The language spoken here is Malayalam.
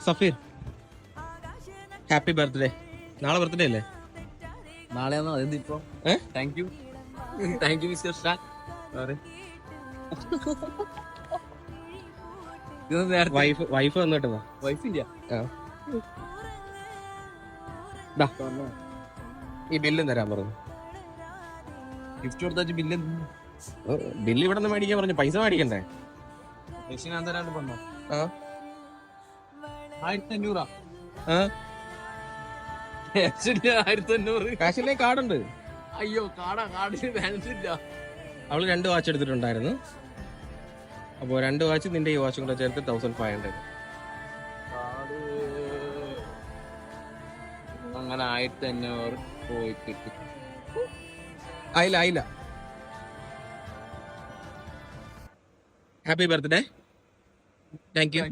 Safeer, happy birthday. നാളെ ബർത്ത്ഡേ അല്ലേ? നാളെയാണോ? അതെന്തിപ്പോ? Thank you mister Shan. Wife വന്നിട്ട് വൈഫില്ല. ഈ ബില്ലും തരാൻ പറഞ്ഞു. ഗിഫ്റ്റ് കൊടുത്ത ബില്ല് ബില്ല് ഇവിടെ നിന്ന് മേടിക്കാൻ പറഞ്ഞു. പൈസ മേടിക്കണ്ടേ? ഞാൻ തരാണ്ട് പറഞ്ഞോ. 1500. 1500 കാശിലെ കാർഡുണ്ട്. അയ്യോ കാർഡിന് ബാലൻസ് ഇല്ല. അവള് 2 വാച്ച് എടുത്തിട്ടുണ്ടായിരുന്നു. അപ്പൊ 2 വാച്ച് നിന്റെ ഈ വാച്ചും കൂടെ ചേർത്ത് 1500. അങ്ങനെ 1500 പോയി കിട്ടി. ആയില്ല. Happy birthday. Thank you.